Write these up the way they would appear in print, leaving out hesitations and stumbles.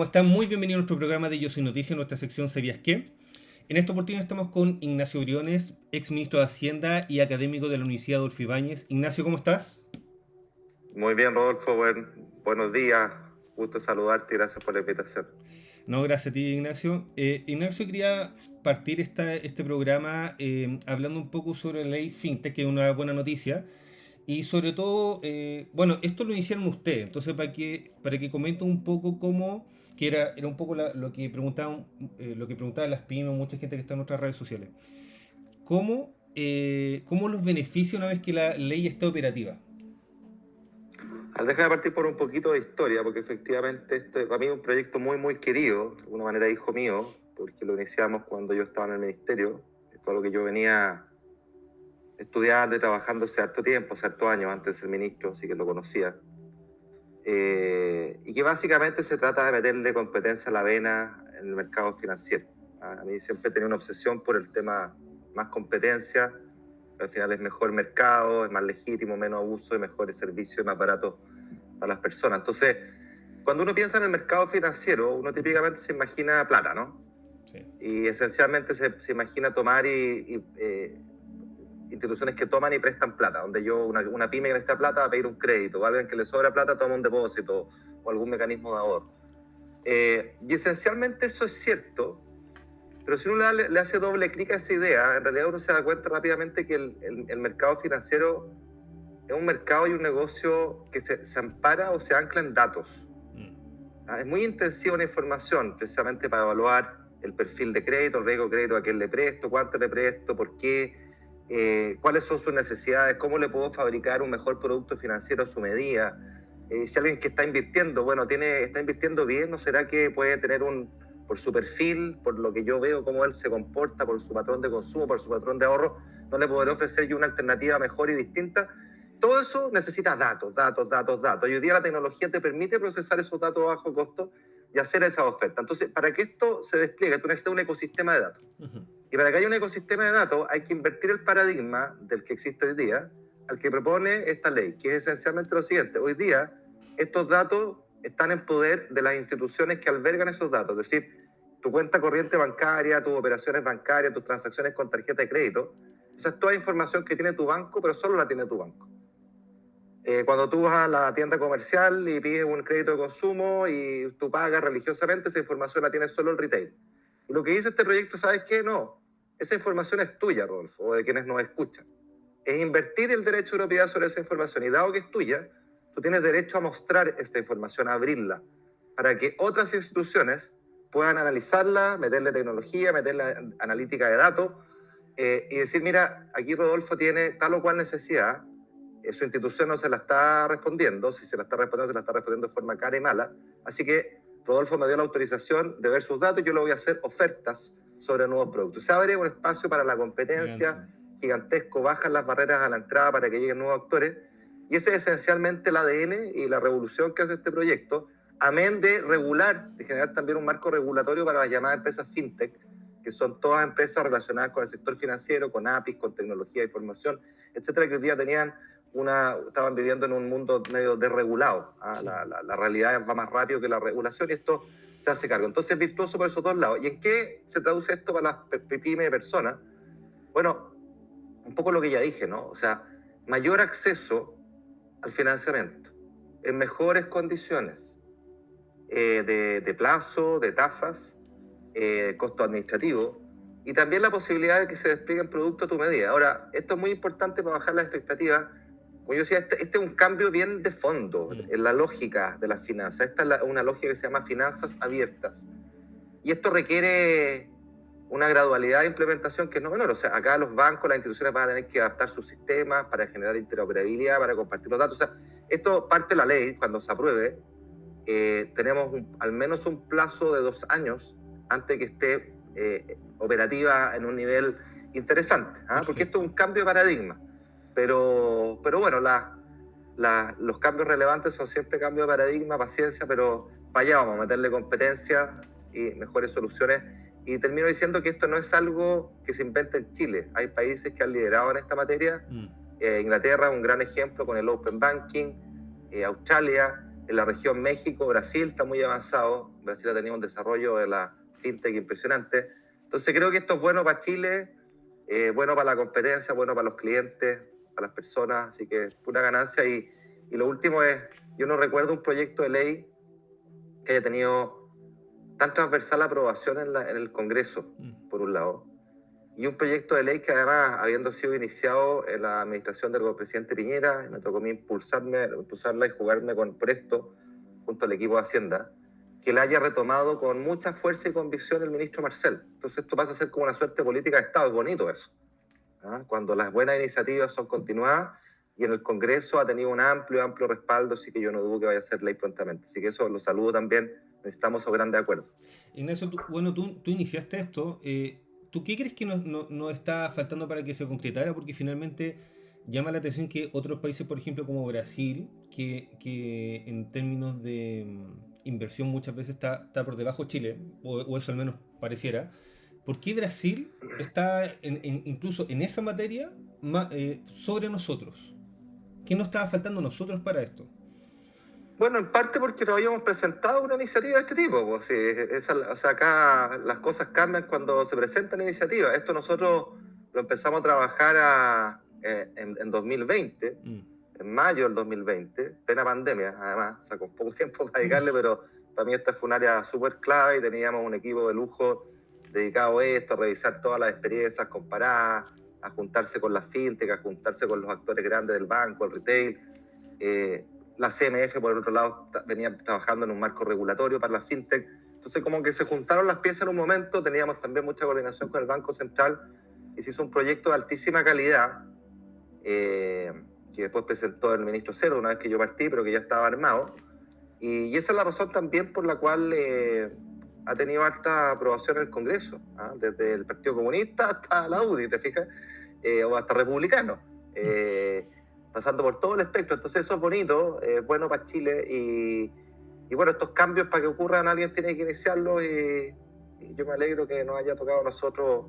están? Muy bienvenidos a nuestro programa de Yo Soy Noticia, nuestra sección ¿Sabías qué? En esta oportunidad estamos con Ignacio Briones, ex ministro de Hacienda y académico de la Universidad Adolfo Ibáñez. Ignacio, ¿cómo estás? Muy bien, Rodolfo, buenos días, gusto saludarte y gracias por la invitación. No, gracias a ti, Ignacio. Ignacio, quería partir este programa hablando un poco sobre la ley FinTech, que es una buena noticia. Y sobre todo, bueno, esto lo iniciaron ustedes, entonces para que comenten un poco cómo, que era un poco lo que preguntaban las pymes, mucha gente que está en nuestras redes sociales. ¿Cómo los beneficia una vez que la ley está operativa? Déjame partir por un poquito de historia, porque efectivamente este para mí es un proyecto muy querido, de alguna manera hijo mío, porque lo iniciamos cuando yo estaba en el ministerio. Esto es algo que yo venía estudiando y trabajando hace harto tiempo, hace harto años antes de ser ministro, así que lo conocía. Y que básicamente se trata de meterle competencia a la vena en el mercado financiero. A mí siempre he tenido una obsesión por el tema más competencia. Al final es mejor mercado, es más legítimo, menos abuso, y mejores servicios y más barato para las personas. Entonces, cuando uno piensa en el mercado financiero, uno típicamente se imagina plata, ¿no? Sí. Y esencialmente se imagina tomar instituciones que toman y prestan plata, donde una pyme que necesita plata va a pedir un crédito, o alguien que le sobra plata toma un depósito o algún mecanismo de ahorro. Y esencialmente eso es cierto, pero si uno le hace doble clic a esa idea, en realidad uno se da cuenta rápidamente que el mercado financiero es un mercado y un negocio que se ampara o se ancla en datos. Es muy intensiva una información, precisamente para evaluar el perfil de crédito, el riesgo de crédito, a quién le presto, cuánto le presto, por qué, cuáles son sus necesidades, cómo le puedo fabricar un mejor producto financiero a su medida. Si alguien que está invirtiendo, está invirtiendo bien, ¿no será que puede tener por su perfil, por lo que yo veo, cómo él se comporta, por su patrón de consumo, por su patrón de ahorro, no le podré ofrecer yo una alternativa mejor y distinta? Todo eso necesita datos. Y hoy día la tecnología te permite procesar esos datos a bajo costo y hacer esa oferta. Entonces, para que esto se despliegue, tú necesitas un ecosistema de datos. Y para que haya un ecosistema de datos, hay que invertir el paradigma del que existe hoy día, al que propone esta ley, que es esencialmente lo siguiente. Hoy día, estos datos están en poder de las instituciones que albergan esos datos, es decir, tu cuenta corriente bancaria, tus operaciones bancarias, tus transacciones con tarjeta de crédito. Esa es toda información que tiene tu banco, pero solo la tiene tu banco. Cuando tú vas a la tienda comercial y pides un crédito de consumo y tú pagas religiosamente, esa información la tiene solo el retail. Y lo que dice este proyecto, ¿sabes qué? No, esa información es tuya, Rodolfo, o de quienes nos escuchan. Es invertir el derecho de propiedad sobre esa información, y dado que es tuya, tú tienes derecho a mostrar esta información, a abrirla, para que otras instituciones puedan analizarla, meterle tecnología, meterle analítica de datos, y decir, mira, aquí Rodolfo tiene tal o cual necesidad, su institución no se la está respondiendo, si se la está respondiendo de forma cara y mala, así que Rodolfo me dio la autorización de ver sus datos y yo le voy a hacer ofertas sobre nuevos productos. Se abre un espacio para la competencia gigantesco, bajan las barreras a la entrada para que lleguen nuevos actores, y ese es esencialmente el ADN y la revolución que hace este proyecto, amén de regular, de generar también un marco regulatorio para las llamadas empresas fintech, que son todas empresas relacionadas con el sector financiero, con APIs, con tecnología de información, etcétera, que hoy día estaban viviendo en un mundo medio desregulado. La realidad va más rápido que la regulación y esto se hace cargo. Entonces es virtuoso por esos dos lados. ¿Y en qué se traduce esto para las pymes de personas? Bueno, un poco lo que ya dije, ¿no? O sea, mayor acceso al financiamiento, en mejores condiciones de plazo, de tasas, costo administrativo, y también la posibilidad de que se desplieguen productos a tu medida. Ahora, esto es muy importante para bajar las expectativas. Como yo decía, este es un cambio bien de fondo en la lógica de las finanzas. Esta es una lógica que se llama finanzas abiertas. Y esto requiere una gradualidad de implementación que no es menor. O sea, acá los bancos, las instituciones van a tener que adaptar sus sistemas para generar interoperabilidad, para compartir los datos. O sea, esto parte de la ley cuando se apruebe. Tenemos al menos un plazo de 2 años antes de que esté operativa en un nivel interesante, porque esto es un cambio de paradigma. Pero bueno, los cambios relevantes son siempre cambios de paradigma, paciencia, pero para allá vamos a meterle competencia y mejores soluciones. Y termino diciendo que esto no es algo que se inventa en Chile. Hay países que han liderado en esta materia. Inglaterra, un gran ejemplo con el Open Banking, Australia, En la región México, Brasil está muy avanzado. Brasil ha tenido un desarrollo de la fintech impresionante. Entonces creo que esto es bueno para Chile, bueno para la competencia, bueno para los clientes, para las personas, así que pura ganancia. Y lo último es, yo no recuerdo un proyecto de ley que haya tenido tan transversal aprobación en el Congreso, por un lado, y un proyecto de ley que además, habiendo sido iniciado en la administración del presidente Piñera, me tocó a mí impulsarla y jugarme por esto, junto al equipo de Hacienda, que la haya retomado con mucha fuerza y convicción el ministro Marcel. Entonces esto pasa a ser como una suerte de política de Estado, es bonito eso, ¿ah? Cuando las buenas iniciativas son continuadas, y en el Congreso ha tenido un amplio respaldo, así que yo no dudo que vaya a ser ley prontamente. Así que eso lo saludo también, necesitamos esos grandes acuerdos. Ignacio, tú iniciaste esto. ¿Tú qué crees que nos está faltando para que se concretara? Porque finalmente llama la atención que otros países, por ejemplo, como Brasil, que en términos de inversión muchas veces está por debajo de Chile, o eso al menos pareciera. ¿Por qué Brasil está incluso en esa materia sobre nosotros? ¿Qué nos estaba faltando a nosotros para esto? Bueno, en parte porque no habíamos presentado una iniciativa de este tipo. Pues, sí, o sea, acá las cosas cambian cuando se presentan iniciativas. Esto nosotros lo empezamos a trabajar en 2020, en mayo del 2020, plena pandemia, además, o sea, con poco tiempo para dedicarle, pero para mí esta fue un área súper clave y teníamos un equipo de lujo dedicado a esto, a revisar todas las experiencias comparadas, a juntarse con las fintech, a juntarse con los actores grandes del banco, el retail. La CMF, por el otro lado, venía trabajando en un marco regulatorio para la fintech. Entonces, como que se juntaron las piezas en un momento, teníamos también mucha coordinación con el Banco Central y se hizo un proyecto de altísima calidad que después presentó el ministro Cerdo una vez que yo partí, pero que ya estaba armado. Y esa es la razón también por la cual ha tenido alta aprobación en el Congreso, ¿ah? Desde el Partido Comunista hasta la UDI, ¿te fijas? O hasta republicano. Pasando por todo el espectro. Entonces eso es bonito, es bueno para Chile y bueno, estos cambios para que ocurran alguien tiene que iniciarlos y yo me alegro que nos haya tocado a nosotros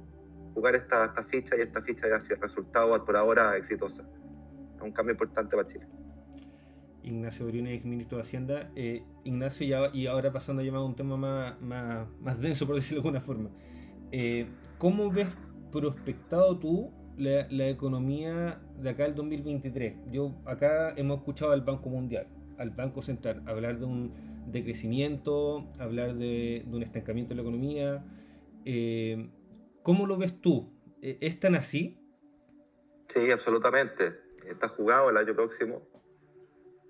jugar esta ficha y esta ficha ya ha sido resultado por ahora exitosa. Es un cambio importante para Chile. Ignacio Briones, ministro de Hacienda. Ignacio, y ahora pasando a llamar a un tema más denso, por decirlo de alguna forma. ¿Cómo ves prospectado tú la economía de acá al 2023? Acá hemos escuchado al Banco Mundial, al Banco Central, hablar de un decrecimiento, hablar de un estancamiento de la economía. ¿Cómo lo ves tú? ¿Es tan así? Sí, absolutamente. Está jugado el año próximo.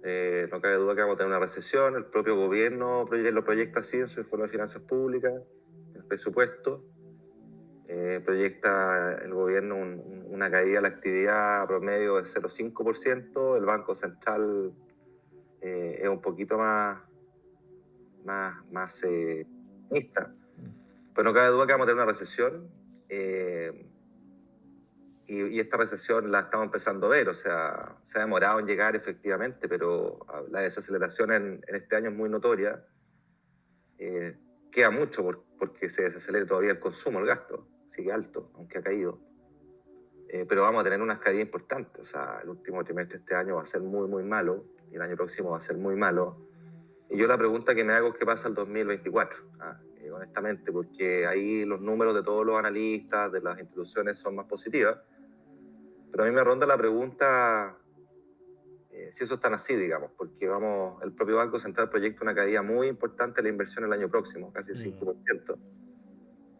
No cabe duda que vamos a tener una recesión. El propio gobierno lo proyecta así en su informe de finanzas públicas, el presupuesto. Proyecta el gobierno una caída de la actividad promedio de 0,5%. El Banco Central es un poquito más optimista. Pero no cabe duda que vamos a tener una recesión. Y esta recesión la estamos empezando a ver, o sea, se ha demorado en llegar efectivamente, pero la desaceleración en este año es muy notoria. Queda mucho porque se desacelera todavía el consumo, el gasto, sigue alto, aunque ha caído. Pero vamos a tener unas caídas importantes, o sea, el último trimestre de este año va a ser muy, muy malo, y el año próximo va a ser muy malo. Y yo la pregunta que me hago es qué pasa el 2024, honestamente, porque ahí los números de todos los analistas, de las instituciones son más positivas. Pero a mí me ronda la pregunta si eso es tan así, digamos, porque el propio Banco Central proyecta una caída muy importante de la inversión el año próximo, casi el 5%.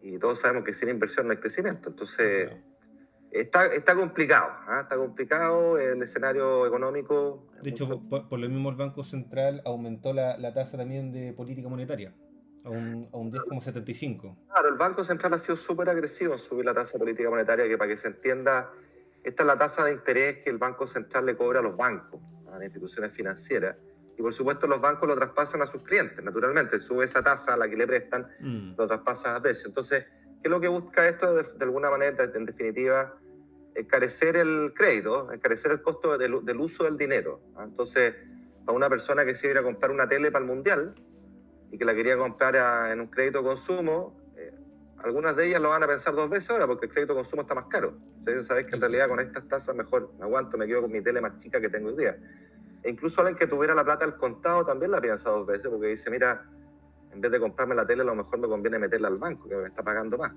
Y todos sabemos que sin inversión no hay crecimiento. Entonces, está complicado, ¿eh? Está complicado el escenario económico. De hecho, por lo mismo el Banco Central aumentó la tasa también de política monetaria a un 10,75. Claro, el Banco Central ha sido súper agresivo en subir la tasa de política monetaria, que para que se entienda, esta es la tasa de interés que el Banco Central le cobra a los bancos, a las instituciones financieras. Y por supuesto los bancos lo traspasan a sus clientes, naturalmente. Sube esa tasa a la que le prestan, lo traspasan a precio. Entonces, ¿qué es lo que busca esto? De alguna manera, en definitiva, encarecer el crédito, encarecer el costo del uso del dinero. Entonces, para una persona que se iba a comprar una tele para el Mundial y que la quería comprar en un crédito de consumo, algunas de ellas lo van a pensar dos veces ahora porque el crédito de consumo está más caro. O sea, sabes que en realidad con estas tasas mejor me aguanto, me quedo con mi tele más chica que tengo hoy día. E incluso alguien que tuviera la plata al contado también la piensa dos veces, porque dice, mira, en vez de comprarme la tele, a lo mejor me conviene meterla al banco, que me está pagando más.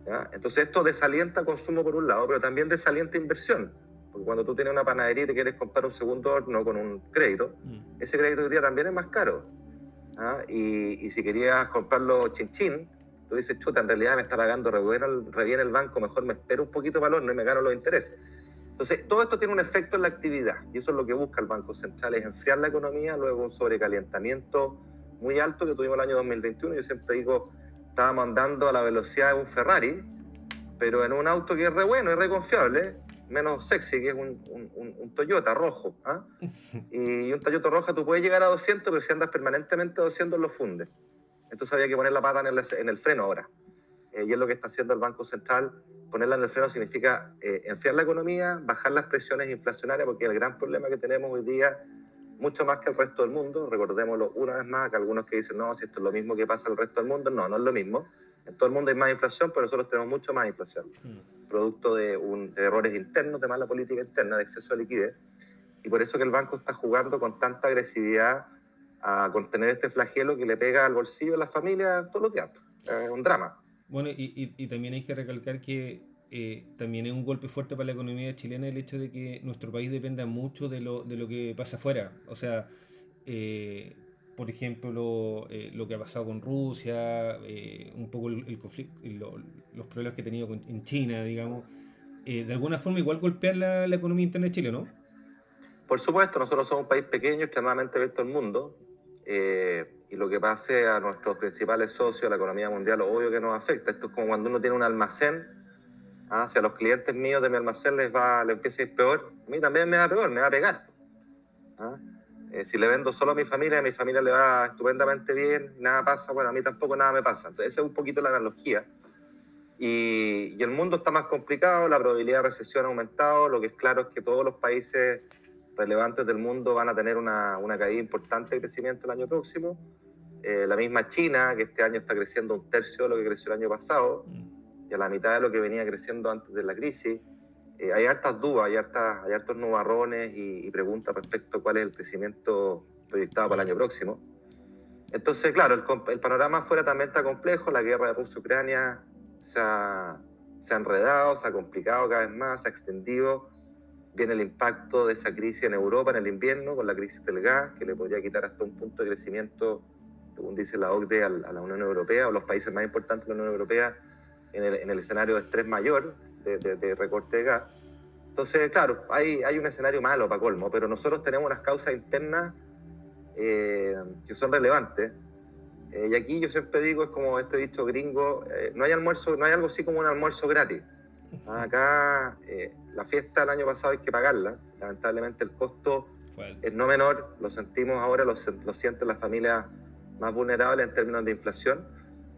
¿Ya? Entonces esto desalienta consumo por un lado, pero también desalienta inversión. Porque cuando tú tienes una panadería y te quieres comprar un segundo horno con un crédito, ese crédito hoy día también es más caro. ¿Ah? Y si querías comprarlo chin chin, tú dices, chuta, en realidad me está pagando re bien el banco, mejor me espero un poquito para el horno y me gano los intereses. Entonces, todo esto tiene un efecto en la actividad y eso es lo que busca el Banco Central, es enfriar la economía, luego un sobrecalentamiento muy alto que tuvimos el año 2021. Yo siempre digo, estábamos andando a la velocidad de un Ferrari, pero en un auto que es re bueno y re confiable, menos sexy, que es un Toyota rojo. ¿Ah? Y un Toyota rojo tú puedes llegar a 200, pero si andas permanentemente a 200 lo fundes. Entonces había que poner la pata en el freno ahora. Y es lo que está haciendo el Banco Central. Ponerla en el freno significa enfriar la economía, bajar las presiones inflacionarias, porque el gran problema que tenemos hoy día, mucho más que el resto del mundo, recordémoslo una vez más, que algunos que dicen, no, si esto es lo mismo que pasa en el resto del mundo, no, no es lo mismo. En todo el mundo hay más inflación, pero nosotros tenemos mucho más inflación, producto de errores internos, de mala política interna, de exceso de liquidez. Y por eso que el banco está jugando con tanta agresividad a contener este flagelo que le pega al bolsillo de las familias todos los días. Es un drama. Bueno, y también hay que recalcar que también es un golpe fuerte para la economía chilena el hecho de que nuestro país dependa mucho de lo que pasa afuera. O sea, eh, por ejemplo, lo que ha pasado con Rusia, un poco el conflicto, los problemas que ha tenido en China, digamos, de alguna forma igual golpear la economía interna de Chile, ¿no? Por supuesto, nosotros somos un país pequeño, extremadamente abierto al mundo, y lo que pase a nuestros principales socios, a la economía mundial, obvio que nos afecta. Esto es como cuando uno tiene un almacén, si a los clientes míos de mi almacén les empieza a ir peor, a mí también me va peor, me va a pegar. ¿Ah? Si le vendo solo a mi familia le va estupendamente bien, nada pasa, bueno, a mí tampoco nada me pasa. Entonces, esa es un poquito la analogía. Y el mundo está más complicado, la probabilidad de recesión ha aumentado, lo que es claro es que todos los países relevantes del mundo van a tener una caída importante de crecimiento el año próximo. La misma China, que este año está creciendo un tercio de lo que creció el año pasado, y a la mitad de lo que venía creciendo antes de la crisis. Hay hartas dudas, hay hartos nubarrones y preguntas respecto a cuál es el crecimiento proyectado para el año próximo. Entonces, claro, el panorama afuera también está complejo, la guerra de Rusia-Ucrania se ha enredado, se ha complicado cada vez más, se ha extendido. Viene el impacto de esa crisis en Europa en el invierno, con la crisis del gas, que le podría quitar hasta un punto de crecimiento, según dice la OCDE, a la Unión Europea, o los países más importantes de la Unión Europea, en el escenario de estrés mayor, de recorte de gas. Entonces, claro, hay un escenario malo para colmo, pero nosotros tenemos unas causas internas que son relevantes. Y aquí yo siempre digo, es como este dicho gringo, no hay almuerzo, no hay algo así como un almuerzo gratis. Acá la fiesta del año pasado hay que pagarla, lamentablemente el costo es no menor, lo sentimos ahora, lo sienten las familias más vulnerables en términos de inflación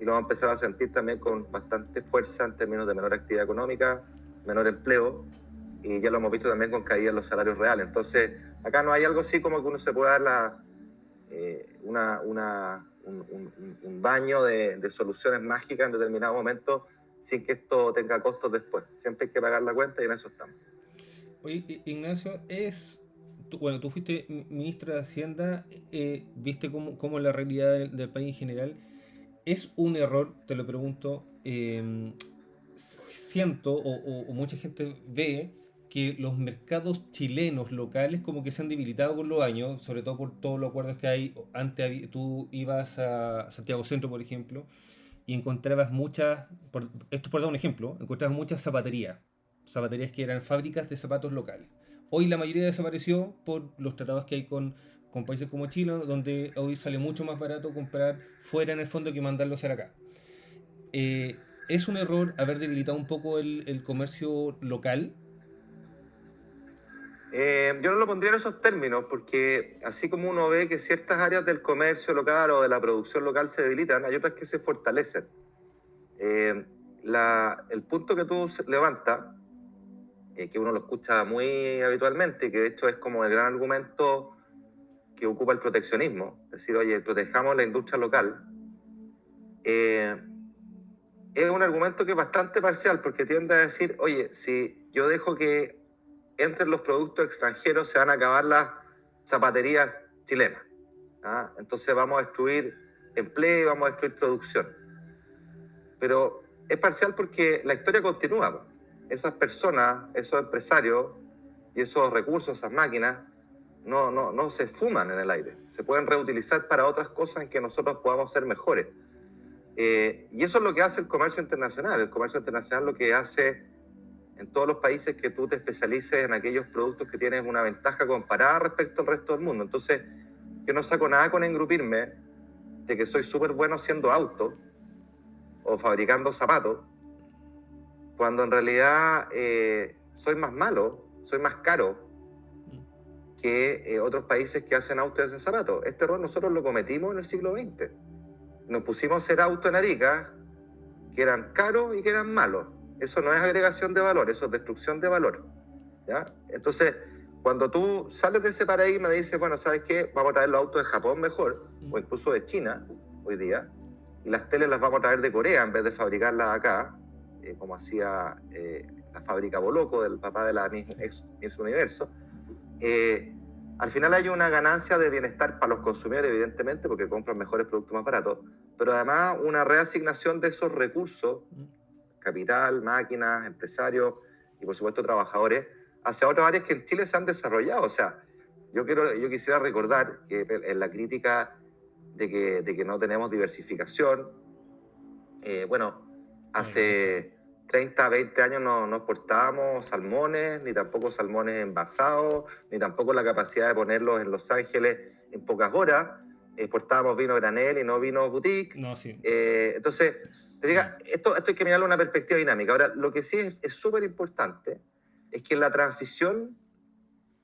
y lo vamos a empezar a sentir también con bastante fuerza en términos de menor actividad económica, menor empleo, y ya lo hemos visto también con caída en los salarios reales. Entonces, acá no hay algo así como que uno se pueda dar un baño de soluciones mágicas en determinado momento sin que esto tenga costos después. Siempre hay que pagar la cuenta y en eso estamos. Oye, Ignacio, bueno, tú fuiste ministro de Hacienda, viste cómo la realidad del país en general. ¿Es un error, te lo pregunto, siento o mucha gente ve que los mercados chilenos locales como que se han debilitado con los años, sobre todo por todos los acuerdos que hay? Antes tú ibas a Santiago Centro, por ejemplo, y encontrabas esto por dar un ejemplo, encontrabas muchas zapaterías que eran fábricas de zapatos locales. Hoy la mayoría desapareció por los tratados que hay con países como Chile, donde hoy sale mucho más barato comprar fuera en el fondo que mandarlo a hacer acá. ¿Es un error haber debilitado un poco el comercio local? Yo no lo pondría en esos términos, porque así como uno ve que ciertas áreas del comercio local o de la producción local se debilitan, hay otras que se fortalecen. El punto que tú levantas, que uno lo escucha muy habitualmente, que de hecho es como el gran argumento que ocupa el proteccionismo, es decir, oye, protejamos la industria local, es un argumento que es bastante parcial, porque tiende a decir, oye, si yo dejo que entren los productos extranjeros, se van a acabar zapaterías chilenas. ¿Ah? Entonces vamos a destruir empleo, vamos a destruir producción. Pero es parcial porque la historia continúa. Esas personas, esos empresarios y esos recursos, esas máquinas, no se fuman en el aire. Se pueden reutilizar para otras cosas en que nosotros podamos ser mejores. Y eso es lo que hace el comercio internacional. El comercio internacional lo que hace en todos los países que tú te especialices en aquellos productos que tienes una ventaja comparada respecto al resto del mundo. Entonces, yo no saco nada con engrupirme de que soy súper bueno haciendo autos o fabricando zapatos, cuando en realidad soy más malo, soy más caro que otros países que hacen autos y hacen zapatos. Este error nosotros lo cometimos en el siglo XX. Nos pusimos a hacer autos en Arica que eran caros y que eran malos. Eso no es agregación de valor, eso es destrucción de valor. ¿Ya? Entonces, cuando tú sales de ese paradigma y dices, bueno, ¿sabes qué? Vamos a traer los autos de Japón mejor, o incluso de China hoy día, y las teles las vamos a traer de Corea en vez de fabricarlas acá, como hacía la fábrica Boloco, del papá de la Miss Universo. Al final hay una ganancia de bienestar para los consumidores, evidentemente, porque compran mejores productos más baratos, pero además una reasignación de esos recursos, capital, máquinas, empresarios y por supuesto trabajadores, hacia otras áreas que en Chile se han desarrollado. O sea, yo quisiera recordar que en la crítica de que no tenemos diversificación, bueno, hace 30, 20 años no exportábamos salmones, ni tampoco salmones envasados, ni tampoco la capacidad de ponerlos en Los Ángeles en pocas horas. Exportábamos vino granel y no vino boutique. No, sí. Entonces, te diga, esto hay que mirarlo en una perspectiva dinámica. Ahora, lo que sí es súper importante es que en la transición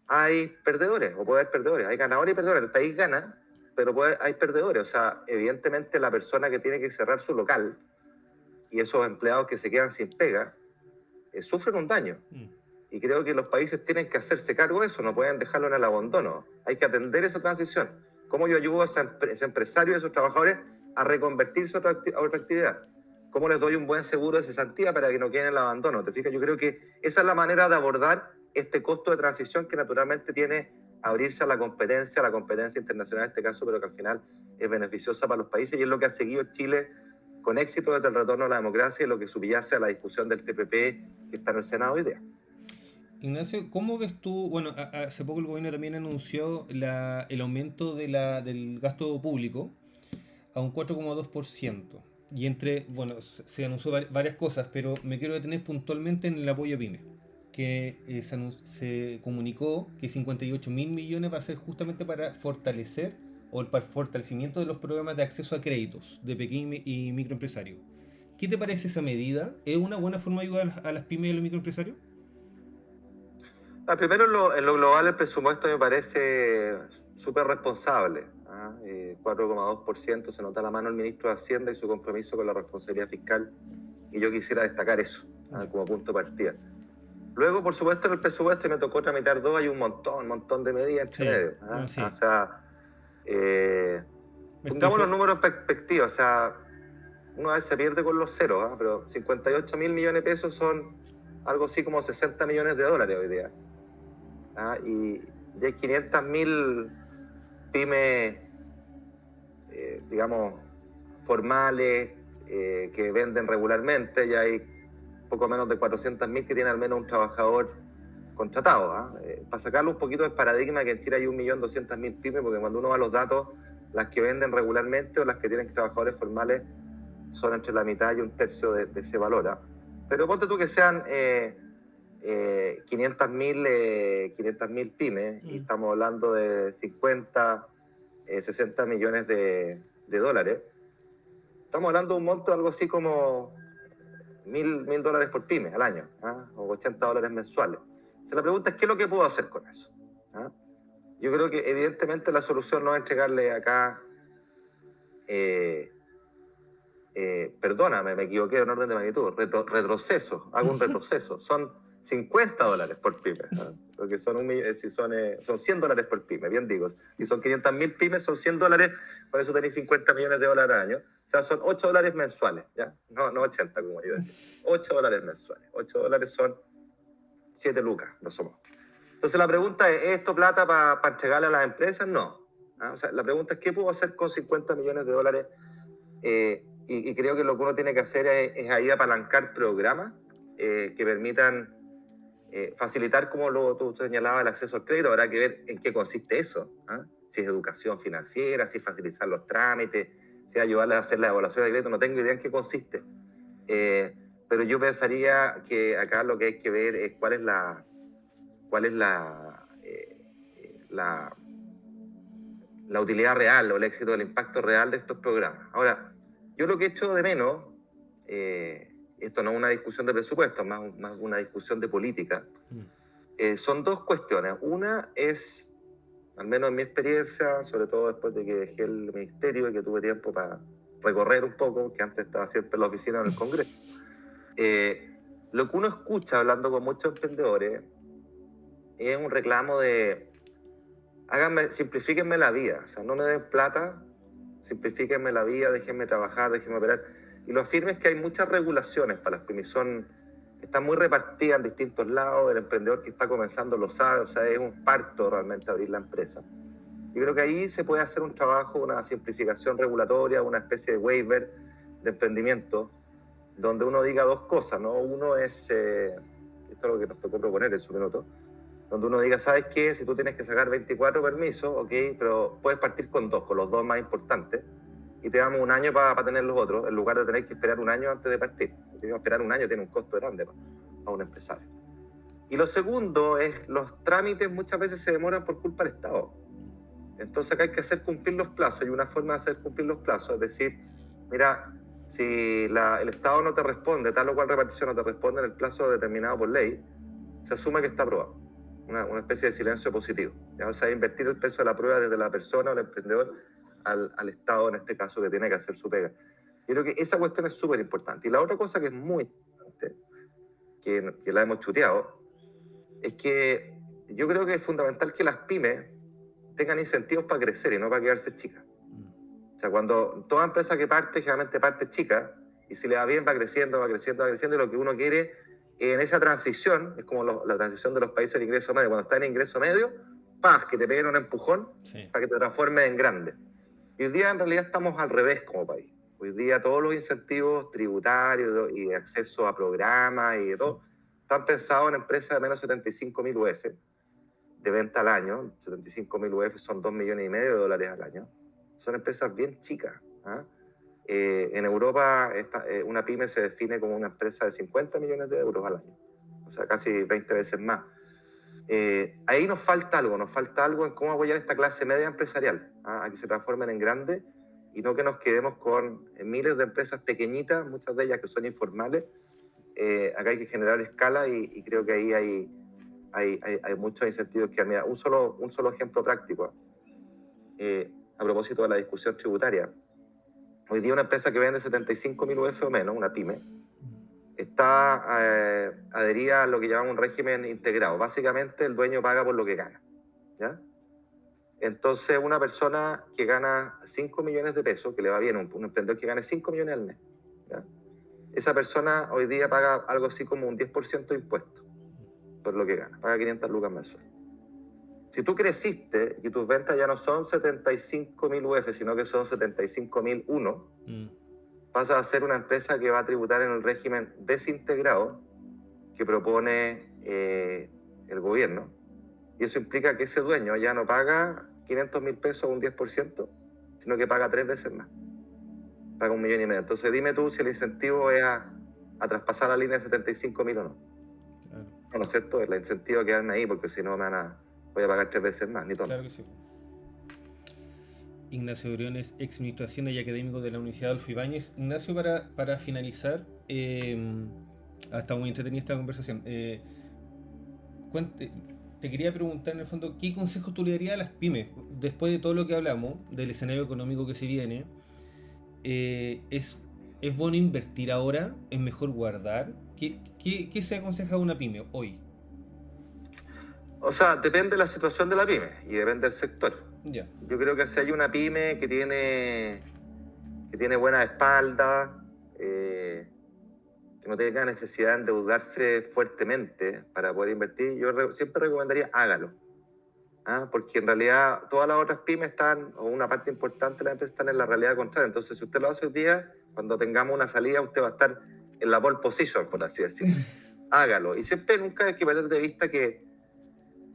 hay perdedores, o puede haber perdedores, hay ganadores y perdedores. El país gana, pero hay perdedores. O sea, evidentemente la persona que tiene que cerrar su local y esos empleados que se quedan sin pega, sufren un daño. Y creo que los países tienen que hacerse cargo de eso, no pueden dejarlo en el abandono. Hay que atender esa transición. ¿Cómo yo ayudo a ese empresario y a esos trabajadores a reconvertirse a otra actividad? ¿Cómo les doy un buen seguro de cesantía para que no queden en el abandono? ¿Te fijas? Yo creo que esa es la manera de abordar este costo de transición que naturalmente tiene abrirse a la competencia internacional en este caso, pero que al final es beneficiosa para los países y es lo que ha seguido Chile con éxito desde el retorno a la democracia y lo que subyace a la discusión del TPP que está en el Senado hoy día. Ignacio, ¿cómo ves tú? Bueno, hace poco el gobierno también anunció el aumento del gasto público a un 4,2%. Y bueno, se anunció varias cosas, pero me quiero detener puntualmente en el apoyo a pymes, que se comunicó que 58.000 millones va a ser justamente para fortalecer o para el fortalecimiento de los programas de acceso a créditos de pequeños y microempresarios. ¿Qué te parece esa medida? ¿Es una buena forma de ayudar a las pymes y a los microempresarios? Primero, en lo global, el presupuesto me parece súper responsable. 4,2%, se nota la mano el ministro de Hacienda y su compromiso con la responsabilidad fiscal. Y yo quisiera destacar eso como punto de partida. Luego, por supuesto, en el presupuesto, y me tocó tramitar dos, hay un montón de medidas entre medio. Sí. O sea, pongamos los números en perspectiva. O sea, uno a veces se pierde con los ceros, pero 58.000 millones de pesos son algo así como 60 millones de dólares hoy día. Y hay 500.000 pymes, digamos, formales, que venden regularmente, y hay poco menos de 400.000 que tienen al menos un trabajador contratado. Para sacarlo un poquito del paradigma que en Chile hay 1.200.000 pymes, porque cuando uno va a los datos, las que venden regularmente o las que tienen trabajadores formales son entre la mitad y un tercio de ese valor. Pero ponte tú que sean 500.000 pymes, y estamos hablando de 50, 60 millones de dólares. Estamos hablando de un monto algo así como $1.000 por pyme al año, o $80 mensuales. La pregunta es, ¿qué es lo que puedo hacer con eso? Yo creo que evidentemente la solución no es entregarle acá, perdóname, me equivoqué en orden de magnitud, retroceso, hago un retroceso, son $50 por pyme, porque son $100 por pyme, bien digo, y son 500.000 pymes, son $100, por eso tenéis 50 millones de dólares al año, o sea, son $8 mensuales, ¿ya? No 80, como yo decía, $8 mensuales, $8 son 7 lucas, no somos. Entonces la pregunta es ¿esto plata para entregarle a las empresas? No. O sea, la pregunta es ¿qué puedo hacer con 50 millones de dólares? Y creo que lo que uno tiene que hacer es ahí apalancar programas que permitan facilitar, como tú señalabas, el acceso al crédito. Habrá que ver en qué consiste eso. Si es educación financiera, si es facilitar los trámites, si es ayudarles a hacer la evaluación de crédito. No tengo idea en qué consiste. Pero yo pensaría que acá lo que hay que ver es cuál es la utilidad real o el éxito, el impacto real de estos programas. Ahora, yo lo que echo de menos, esto no es una discusión de presupuesto, más una discusión de política, son dos cuestiones. Una es, al menos en mi experiencia, sobre todo después de que dejé el ministerio y que tuve tiempo para recorrer un poco, que antes estaba siempre en la oficina en el Congreso, lo que uno escucha hablando con muchos emprendedores es un reclamo de simplifíquenme la vida, o sea, no me den plata, simplifíquenme la vida, déjenme trabajar, déjenme operar. Y lo firme es que hay muchas regulaciones para las pymes, están muy repartidas en distintos lados, el emprendedor que está comenzando lo sabe, o sea, es un parto realmente abrir la empresa. Yo creo que ahí se puede hacer un trabajo, una simplificación regulatoria, una especie de waiver de emprendimiento, donde uno diga dos cosas, ¿no? Uno es, esto es lo que nos tocó proponer en su minuto, donde uno diga, ¿sabes qué? Si tú tienes que sacar 24 permisos, ok, pero puedes partir con los dos más importantes, y te damos un año para tener los otros, en lugar de tener que esperar un año antes de partir. Porque esperar un año tiene un costo grande para un empresario. Y lo segundo es, los trámites muchas veces se demoran por culpa del Estado. Entonces acá hay que hacer cumplir los plazos, y una forma de hacer cumplir los plazos es decir, mira, si el Estado no te responde, tal o cual repartición no te responde en el plazo determinado por ley, se asume que está aprobado. Una especie de silencio positivo. ¿Ya? O sea, invertir el peso de la prueba desde la persona o el emprendedor al Estado, en este caso, que tiene que hacer su pega. Yo creo que esa cuestión es súper importante. Y la otra cosa que es muy importante, que la hemos chuteado, es que yo creo que es fundamental que las pymes tengan incentivos para crecer y no para quedarse chicas. O sea, cuando toda empresa que parte, generalmente parte chica, y si le va bien va creciendo, y lo que uno quiere en esa transición, es como la transición de los países de ingreso medio, cuando está en ingreso medio, ¡paz!, que te peguen un empujón para que te transformes en grande. Y hoy día en realidad estamos al revés como país. Hoy día todos los incentivos tributarios y de acceso a programas y de todo, están pensados en empresas de menos 75.000 UF de venta al año. 75.000 UF son 2,5 millones de dólares al año. Son empresas bien chicas. En Europa una pyme se define como una empresa de 50 millones de euros al año, o sea, casi 20 veces más. Ahí nos falta algo en cómo apoyar esta clase media empresarial, a que se transformen en grandes y no que nos quedemos con miles de empresas pequeñitas, muchas de ellas que son informales. Acá hay que generar escala y creo que ahí hay muchos incentivos que, mira, un solo ejemplo práctico, a propósito de la discusión tributaria. Hoy día una empresa que vende 75.000 UF o menos, una pyme, está adherida a lo que llamamos un régimen integrado. Básicamente el dueño paga por lo que gana, ¿ya? Entonces una persona que gana 5 millones de pesos, que le va bien, un emprendedor que gane 5 millones al mes, ¿ya? Esa persona hoy día paga algo así como un 10% de impuestos por lo que gana, paga 500 lucas mensuales. Si tú creciste y tus ventas ya no son 75.000 UF, sino que son 75.001, pasas a ser una empresa que va a tributar en el régimen desintegrado que propone el gobierno. Y eso implica que ese dueño ya no paga 500.000 pesos o un 10%, sino que paga 3 veces más. Paga 1,5 millones. Entonces dime tú si el incentivo es a traspasar la línea de 75.000 o no. Claro. No es cierto, el incentivo es quedarme ahí, porque si no voy a pagar 3 veces más, ni tonto. Claro que sí. Ignacio Briones, ex ministro y académico de la Universidad Adolfo Ibáñez. Ignacio, para finalizar, está muy entretenida esta conversación. Te quería preguntar en el fondo, ¿qué consejos tú le darías a las pymes? Después de todo lo que hablamos, del escenario económico que se viene, ¿es bueno invertir ahora? ¿Es mejor guardar? ¿Qué se aconseja a una pyme hoy? O sea, depende de la situación de la pyme y depende del sector. Yeah. Yo creo que si hay una pyme que tiene buena espalda, que que no tenga necesidad de endeudarse fuertemente para poder invertir, yo siempre recomendaría hágalo. Porque en realidad todas las otras pymes están, o una parte importante de las empresas están en la realidad contraria. Entonces, si usted lo hace hoy día, cuando tengamos una salida, usted va a estar en la pole position, por así decirlo. Hágalo. Y siempre, nunca hay que perder de vista que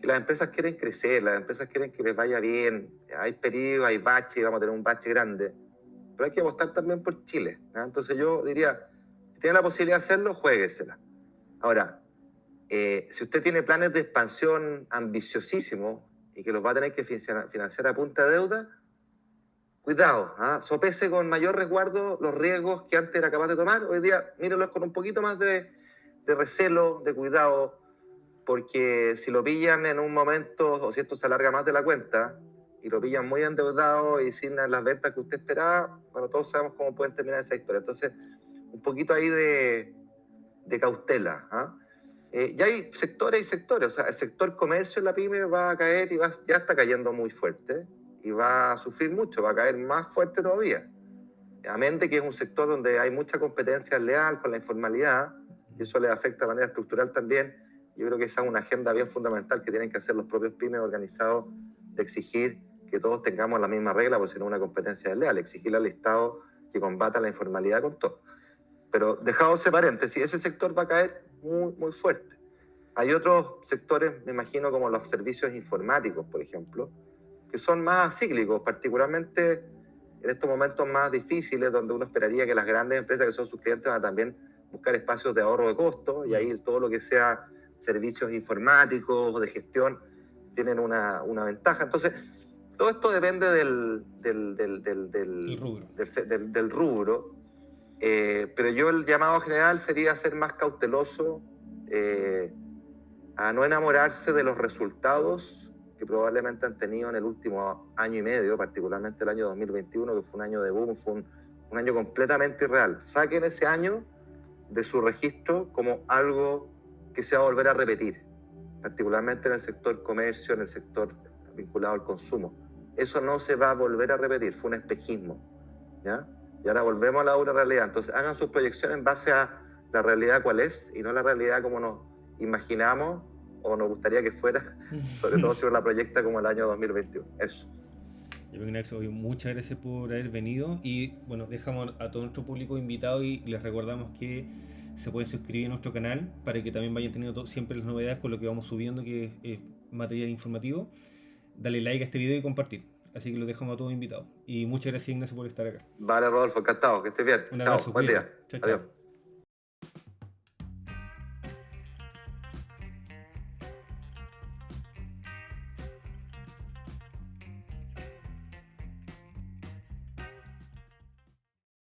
las empresas quieren crecer, las empresas quieren que les vaya bien. Hay periodos, hay baches, vamos a tener un bache grande. Pero hay que apostar también por Chile. Entonces yo diría, si tiene la posibilidad de hacerlo, juéguesela. Ahora, si usted tiene planes de expansión ambiciosísimos y que los va a tener que financiar a punta de deuda, cuidado, sopese con mayor resguardo los riesgos que antes era capaz de tomar. Hoy día, mírenlos con un poquito más de recelo, de cuidado, porque si lo pillan en un momento, o si esto se alarga más de la cuenta, y lo pillan muy endeudado y sin las ventas que usted esperaba, bueno, todos sabemos cómo pueden terminar esa historia. Entonces, un poquito ahí de cautela. Ya hay sectores y sectores, o sea, el sector comercio en la pyme va a caer y ya está cayendo muy fuerte y va a sufrir mucho, va a caer más fuerte todavía. Amén de que es un sector donde hay mucha competencia leal con la informalidad y eso le afecta de manera estructural también. Yo creo que esa es una agenda bien fundamental que tienen que hacer los propios pymes organizados, de exigir que todos tengamos la misma regla, porque si no es una competencia desleal, exigirle al Estado que combata la informalidad con todo. Pero dejado ese paréntesis, ese sector va a caer muy, muy fuerte. Hay otros sectores, me imagino, como los servicios informáticos, por ejemplo, que son más cíclicos, particularmente en estos momentos más difíciles, donde uno esperaría que las grandes empresas que son sus clientes van a también buscar espacios de ahorro de costos, y ahí todo lo que sea servicios informáticos o de gestión tienen una ventaja. Entonces, todo esto depende del rubro. Pero yo el llamado general sería ser más cauteloso, a no enamorarse de los resultados que probablemente han tenido en el último año y medio, particularmente el año 2021, que fue un año de boom, fue un año completamente irreal. Saquen ese año de su registro como algo que se va a volver a repetir, particularmente en el sector comercio, en el sector vinculado al consumo. Eso no se va a volver a repetir, fue un espejismo, ¿ya? Y ahora volvemos a la dura realidad. Entonces hagan sus proyecciones en base a la realidad cuál es, y no la realidad como nos imaginamos o nos gustaría que fuera, sobre todo si uno la proyecta como el año 2021. Eso. Yo creo que muchas gracias por haber venido y bueno, dejamos a todo nuestro público invitado y les recordamos que se pueden suscribir a nuestro canal para que también vayan teniendo siempre las novedades con lo que vamos subiendo, que es material informativo. Dale like a este video y compartir. Así que los dejamos a todos invitados. Y muchas gracias, Ignacio, por estar acá. Vale, Rodolfo, encantado. Que estés bien. Un abrazo. Chao, buen día. Chao, Adiós. chao.